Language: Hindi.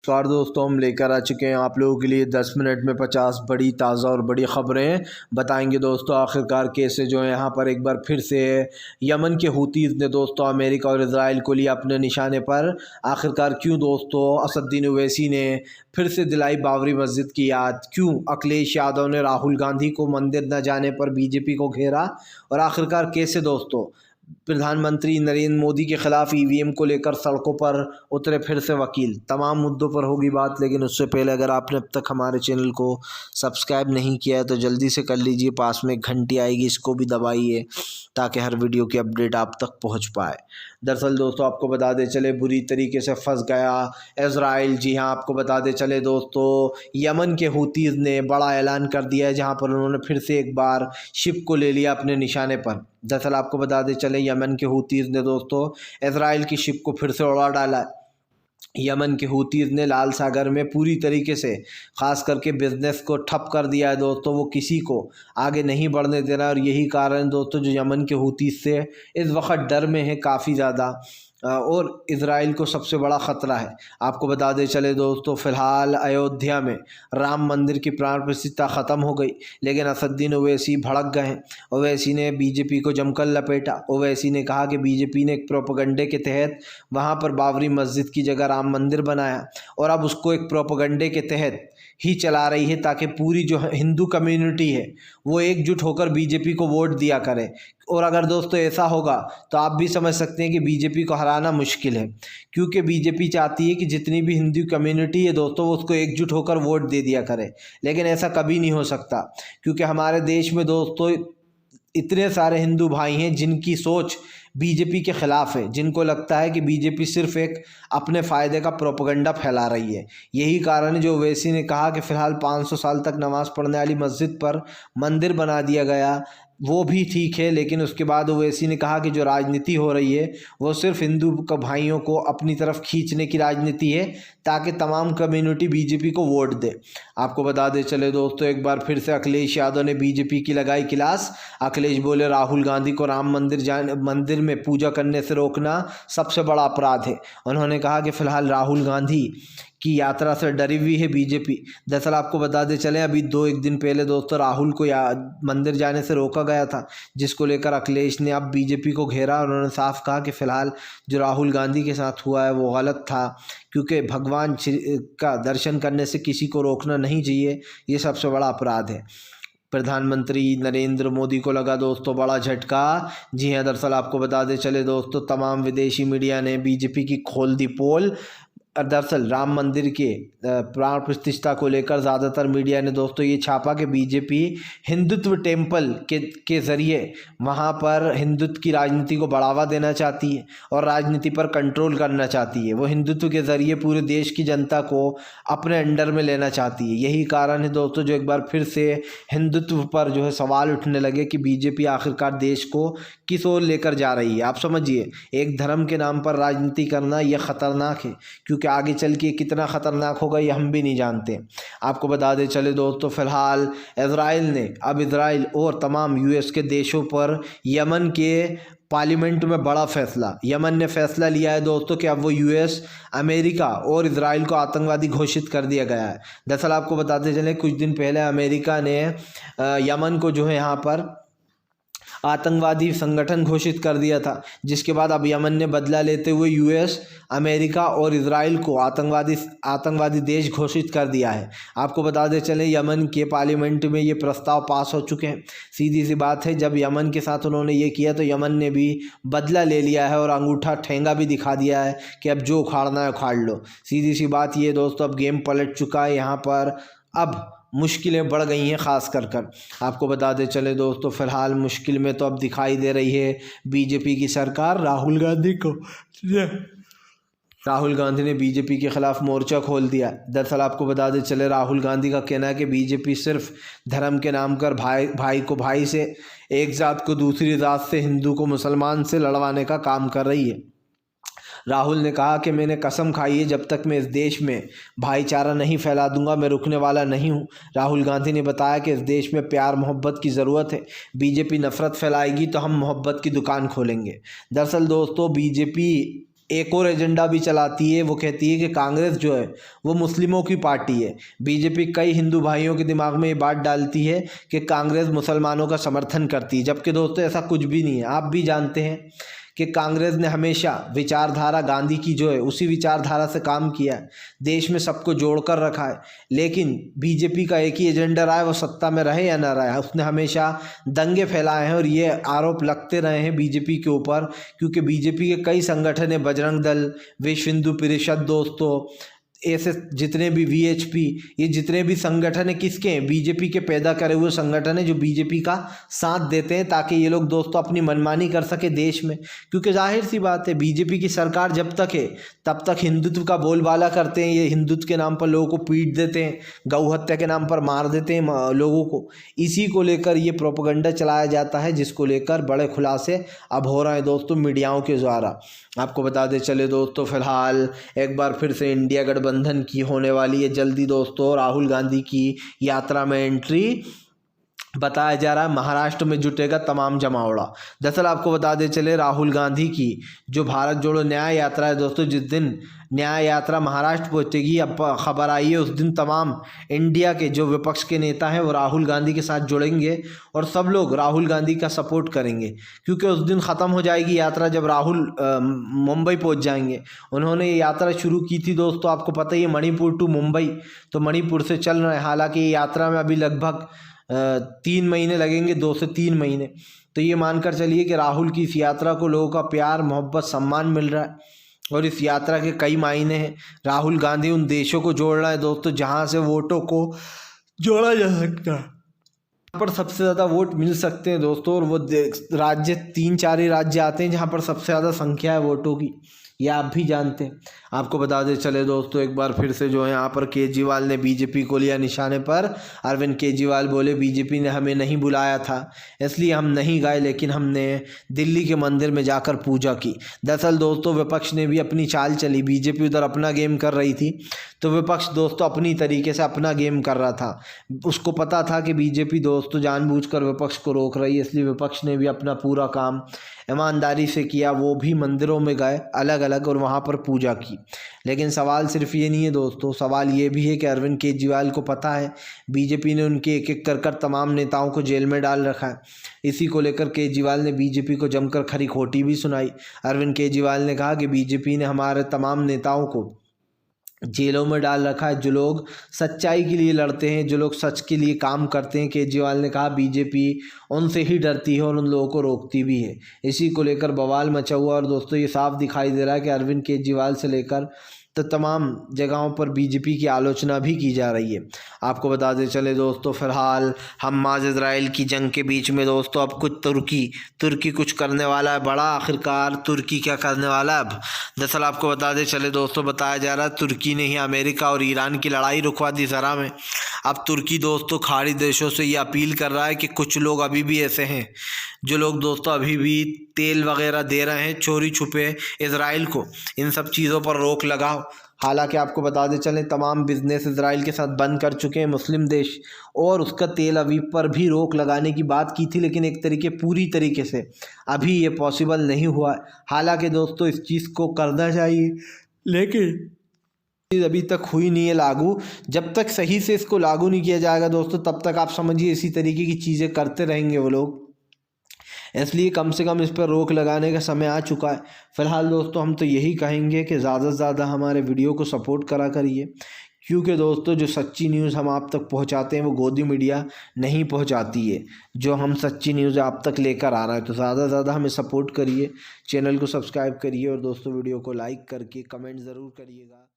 नमस्कार दोस्तों, हम लेकर आ चुके हैं आप लोगों के लिए 10 मिनट में 50 बड़ी ताज़ा और बड़ी ख़बरें बताएंगे दोस्तों। आखिरकार कैसे जो है यहाँ पर एक बार फिर से यमन के हूतीज़ ने दोस्तों अमेरिका और इजराइल को लिया अपने निशाने पर। आखिरकार क्यों दोस्तों असदुद्दीन ओवैसी ने फिर से दिलाई बाबरी मस्जिद की याद, क्यों अखिलेश यादव ने राहुल गांधी को मंदिर न जाने पर बीजेपी को घेरा, और आखिरकार कैसे दोस्तों प्रधानमंत्री नरेंद्र मोदी के खिलाफ ईवीएम को लेकर सड़कों पर उतरे फिर से वकील। तमाम मुद्दों पर होगी बात, लेकिन उससे पहले अगर आपने अब तक हमारे चैनल को सब्सक्राइब नहीं किया है तो जल्दी से कर लीजिए। पास में एक घंटी आएगी, इसको भी दबाइए ताकि हर वीडियो की अपडेट आप तक पहुंच पाए। दरअसल दोस्तों आपको बता दे चले बुरी तरीके से फंस गया इजराइल। जी हाँ, आपको बता दे चले दोस्तों यमन के हूतीज़ ने बड़ा ऐलान कर दिया है, जहां पर उन्होंने फिर से एक बार शिप को ले लिया अपने निशाने पर। दरअसल आपको बता दे चले यमन के हूतीज़ ने दोस्तों इजराइल की शिप को फिर से उड़ा डाला। यमन के हूतीज़ ने लाल सागर में पूरी तरीके से ख़ास करके बिज़नेस को ठप कर दिया है दोस्तों। वो किसी को आगे नहीं बढ़ने दे रहा है, और यही कारण दोस्तों जो यमन के हूतीज़ से इस वक्त डर में है काफ़ी ज़्यादा, और इजराइल को सबसे बड़ा ख़तरा है। आपको बता दे चले दोस्तों फ़िलहाल अयोध्या में राम मंदिर की प्राण प्रतिष्ठा ख़त्म हो गई, लेकिन असदुद्दीन ओवैसी भड़क गए हैं। ओवैसी ने बीजेपी को जमकर लपेटा। ओवैसी ने कहा कि बीजेपी ने एक प्रोपेगेंडे के तहत वहाँ पर बाबरी मस्जिद की जगह राम मंदिर बनाया, और अब उसको एक प्रोपेगेंडे के तहत ही चला रही है ताकि पूरी जो हिंदू कम्युनिटी है वो एकजुट होकर बीजेपी को वोट दिया करे। और अगर दोस्तों ऐसा होगा तो आप भी समझ सकते हैं कि बीजेपी को हराना मुश्किल है, क्योंकि बीजेपी चाहती है कि जितनी भी हिंदू कम्युनिटी है दोस्तों वो उसको एकजुट होकर वोट दे दिया करे। लेकिन ऐसा कभी नहीं हो सकता, क्योंकि हमारे देश में दोस्तों इतने सारे हिंदू भाई हैं जिनकी सोच बीजेपी के ख़िलाफ़ है, जिनको लगता है कि बीजेपी सिर्फ एक अपने फ़ायदे का प्रोपेगेंडा फैला रही है। यही कारण है जो ओवैसी ने कहा कि फ़िलहाल 500 साल तक नमाज़ पढ़ने वाली मस्जिद पर मंदिर बना दिया गया, वो भी ठीक है। लेकिन उसके बाद ओवैसी ने कहा कि जो राजनीति हो रही है वो सिर्फ हिंदू भाइयों को अपनी तरफ खींचने की राजनीति है, ताकि तमाम कम्युनिटी बीजेपी को वोट दे। आपको बता दे चले दोस्तों एक बार फिर से अखिलेश यादव ने बीजेपी की लगाई क्लास। अखिलेश बोले राहुल गांधी को राम मंदिर में पूजा करने से रोकना सबसे बड़ा अपराध है। उन्होंने कहा कि फ़िलहाल राहुल गांधी की यात्रा से डरी हुई है बीजेपी। दरअसल आपको बता दे चले अभी एक दिन पहले दोस्तों राहुल को मंदिर जाने से रोका गया था, जिसको लेकर अखिलेश ने अब बीजेपी को घेरा। उन्होंने साफ कहा कि फ़िलहाल जो राहुल गांधी के साथ हुआ है वो गलत था, क्योंकि भगवान का दर्शन करने से किसी को रोकना नहीं चाहिए, ये सबसे बड़ा अपराध है। प्रधानमंत्री नरेंद्र मोदी को लगा दोस्तों बड़ा झटका। जी हाँ, दरअसल आपको बता दे चले दोस्तों तमाम विदेशी मीडिया ने बीजेपी की खोल दी पोल। दरअसल राम मंदिर के प्राण प्रतिष्ठा को लेकर ज़्यादातर मीडिया ने दोस्तों ये छापा कि बीजेपी हिंदुत्व टेम्पल के ज़रिए वहाँ पर हिंदुत्व की राजनीति को बढ़ावा देना चाहती है और राजनीति पर कंट्रोल करना चाहती है। वो हिंदुत्व के ज़रिए पूरे देश की जनता को अपने अंडर में लेना चाहती है। यही कारण है दोस्तों जो एक बार फिर से हिंदुत्व पर जो है सवाल उठने लगे कि बीजेपी आखिरकार देश को किस ओर लेकर जा रही है। आप समझिए, एक धर्म के नाम पर राजनीति करना यह ख़तरनाक है, क्योंकि आगे चल के कितना ख़तरनाक होगा ये हम भी नहीं जानते। आपको बता दे चले दोस्तों फ़िलहाल इजराइल और तमाम यूएस के देशों पर यमन के पार्लियामेंट में बड़ा फैसला, यमन ने फैसला लिया है दोस्तों कि अब वो यूएस, अमेरिका और इजराइल को आतंकवादी घोषित कर दिया गया है। दरअसल आपको बताते चले कुछ दिन पहले अमेरिका ने यमन को जो है यहाँ पर आतंकवादी संगठन घोषित कर दिया था, जिसके बाद अब यमन ने बदला लेते हुए यूएस, अमेरिका और इजराइल को आतंकवादी देश घोषित कर दिया है। आपको बता दे चले यमन के पार्लियामेंट में ये प्रस्ताव पास हो चुके हैं। सीधी सी बात है, जब यमन के साथ उन्होंने ये किया तो यमन ने भी बदला ले लिया है और अंगूठा ठेंगा भी दिखा दिया है कि अब जो उखाड़ना है उखाड़ लो। सीधी सी बात ये दोस्तों अब गेम पलट चुका है, यहाँ पर अब मुश्किलें बढ़ गई हैं ख़ास कर आपको बता दे चले दोस्तों फ़िलहाल मुश्किल में तो अब दिखाई दे रही है बीजेपी की सरकार। राहुल गांधी ने बीजेपी के ख़िलाफ़ मोर्चा खोल दिया। दरअसल आपको बता दे चले राहुल गांधी का कहना है कि बीजेपी सिर्फ धर्म के नाम पर भाई को भाई से, एक ज़ात को दूसरी ज़ात से, हिंदू को मुसलमान से लड़वाने का काम कर रही है। राहुल ने कहा कि मैंने कसम खाई है जब तक मैं इस देश में भाईचारा नहीं फैला दूंगा मैं रुकने वाला नहीं हूं। राहुल गांधी ने बताया कि इस देश में प्यार मोहब्बत की ज़रूरत है, बीजेपी नफ़रत फैलाएगी तो हम मोहब्बत की दुकान खोलेंगे। दरअसल दोस्तों बीजेपी एक और एजेंडा भी चलाती है। वो कहती है कि कांग्रेस जो है वो मुस्लिमों की पार्टी है। बीजेपी कई हिंदू भाइयों के दिमाग में ये बात डालती है कि कांग्रेस मुसलमानों का समर्थन करती है, जबकि दोस्तों ऐसा कुछ भी नहीं है। आप भी जानते हैं कि कांग्रेस ने हमेशा विचारधारा गांधी की जो है उसी विचारधारा से काम किया है, देश में सबको जोड़कर रखा है। लेकिन बीजेपी का एक ही एजेंडा रहा है, वो सत्ता में रहे या ना रहे, उसने हमेशा दंगे फैलाए हैं और ये आरोप लगते रहे हैं बीजेपी के ऊपर, क्योंकि बीजेपी के कई संगठन है, बजरंग दल, विश्व हिंदू परिषद दोस्तों, ऐसे जितने भी वीएचपी, ये जितने भी संगठन है किसके हैं? बीजेपी के पैदा करे हुए संगठन है जो बीजेपी का साथ देते हैं ताकि ये लोग दोस्तों अपनी मनमानी कर सके देश में। क्योंकि जाहिर सी बात है बीजेपी की सरकार जब तक है तब तक हिंदुत्व का बोलबाला करते हैं, ये हिंदुत्व के नाम पर लोगों को पीट देते हैं, गौ हत्या के नाम पर मार देते हैं लोगों को। इसी को लेकर ये प्रोपेगेंडा चलाया जाता है, जिसको लेकर बड़े खुलासे अब हो रहे हैं दोस्तों मीडियाओं के द्वारा। आपको बता दें चले दोस्तों, फिलहाल एक बार फिर से इंडिया गठबंधन की होने वाली है जल्दी दोस्तों राहुल गांधी की यात्रा में एंट्री। बताया जा रहा है महाराष्ट्र में जुटेगा तमाम जमावड़ा। दरअसल आपको बता दें चले राहुल गांधी की जो भारत जोड़ो न्याय यात्रा है दोस्तों, जिस दिन न्याय यात्रा महाराष्ट्र पहुंचेगी, अब खबर आई है उस दिन तमाम इंडिया के जो विपक्ष के नेता हैं वो राहुल गांधी के साथ जुड़ेंगे और सब लोग राहुल गांधी का सपोर्ट करेंगे, क्योंकि उस दिन ख़त्म हो जाएगी यात्रा जब राहुल मुंबई पहुंच जाएंगे। उन्होंने ये यात्रा शुरू की थी दोस्तों, आपको पता ही है, मणिपुर टू मुंबई, तो मणिपुर से चल रहे हैं। हालांकि ये यात्रा में अभी लगभग 3 महीने लगेंगे, 2 से 3 महीने। तो ये मानकर चलिए कि राहुल की इस यात्रा को लोगों का प्यार, मोहब्बत, सम्मान मिल रहा है और इस यात्रा के कई मायने हैं। राहुल गांधी उन देशों को जोड़ रहा है दोस्तों जहां से वोटों को जोड़ा जा सकता है, यहाँ पर सबसे ज़्यादा वोट मिल सकते हैं दोस्तों। और वो राज्य 3-4 ही राज्य आते हैं जहाँ पर सबसे ज़्यादा संख्या है वोटों की, ये आप भी जानते हैं। आपको बता दें चले दोस्तों एक बार फिर से जो है यहाँ पर केजरीवाल ने बीजेपी को लिया निशाने पर। अरविंद केजरीवाल बोले बीजेपी ने हमें नहीं बुलाया था इसलिए हम नहीं गए, लेकिन हमने दिल्ली के मंदिर में जाकर पूजा की। दरअसल दोस्तों विपक्ष ने भी अपनी चाल चली, बीजेपी उधर अपना गेम कर रही थी तो विपक्ष दोस्तों अपनी तरीके से अपना गेम कर रहा था। उसको पता था कि बीजेपी दोस्तों जानबूझकर विपक्ष को रोक रही है, इसलिए विपक्ष ने भी अपना पूरा काम ईमानदारी से किया। वो भी मंदिरों में गए अलग अलग और वहाँ पर पूजा की। लेकिन सवाल सिर्फ ये नहीं है दोस्तों, सवाल ये भी है कि अरविंद केजरीवाल को पता है बीजेपी ने उनके एक एक कर तमाम नेताओं को जेल में डाल रखा है। इसी को लेकर केजरीवाल ने बीजेपी को जमकर खरी खोटी भी सुनाई। अरविंद केजरीवाल ने कहा कि बीजेपी ने हमारे तमाम नेताओं को जेलों में डाल रखा है, जो लोग सच्चाई के लिए लड़ते हैं, जो लोग सच के लिए काम करते हैं। केजरीवाल ने कहा बीजेपी उनसे ही डरती है और उन लोगों को रोकती भी है। इसी को लेकर बवाल मचा हुआ और दोस्तों ये साफ दिखाई दे रहा है कि अरविंद केजरीवाल से लेकर तो तमाम जगहों पर बीजेपी की आलोचना भी की जा रही है। आपको बता दें चले दोस्तों फिलहाल हमास इजराइल की जंग के बीच में दोस्तों अब कुछ तुर्की कुछ करने वाला है बड़ा। आखिरकार तुर्की क्या करने वाला है अब? दरअसल आपको बता दें चले दोस्तों, बताया जा रहा है तुर्की ने ही अमेरिका और ईरान की लड़ाई रुकवा दी ज़रा में। अब तुर्की दोस्तों खाड़ी देशों से ये अपील कर रहा है कि कुछ लोग अभी भी ऐसे हैं जो लोग दोस्तों अभी भी तेल वगैरह दे रहे हैं चोरी छुपे इजराइल को, इन सब चीज़ों पर रोक लगाओ। हालांकि आपको बता दें चलें तमाम बिजनेस इजराइल के साथ बंद कर चुके हैं मुस्लिम देश, और उसका तेल अवीव पर भी रोक लगाने की बात की थी, लेकिन एक पूरी तरीके से अभी ये पॉसिबल नहीं हुआ। हालांकि दोस्तों इस चीज़ को करना चाहिए, लेकिन अभी तक हुई नहीं है लागू। जब तक सही से इसको लागू नहीं किया जाएगा दोस्तों तब तक आप समझिए इसी तरीके की चीज़ें करते रहेंगे वो लोग। इसलिए कम से कम इस पर रोक लगाने का समय आ चुका है। फिलहाल दोस्तों हम तो यही कहेंगे कि ज़्यादा से ज़्यादा हमारे वीडियो को सपोर्ट करा करिए, क्योंकि दोस्तों जो सच्ची न्यूज़ हम आप तक पहुंचाते हैं वो गोदी मीडिया नहीं पहुंचाती है। जो हम सच्ची न्यूज़ आप तक लेकर आ रहा है, तो ज़्यादा से ज़्यादा हमें सपोर्ट करिए, चैनल को सब्सक्राइब करिए और दोस्तों वीडियो को लाइक करके कमेंट ज़रूर करिएगा।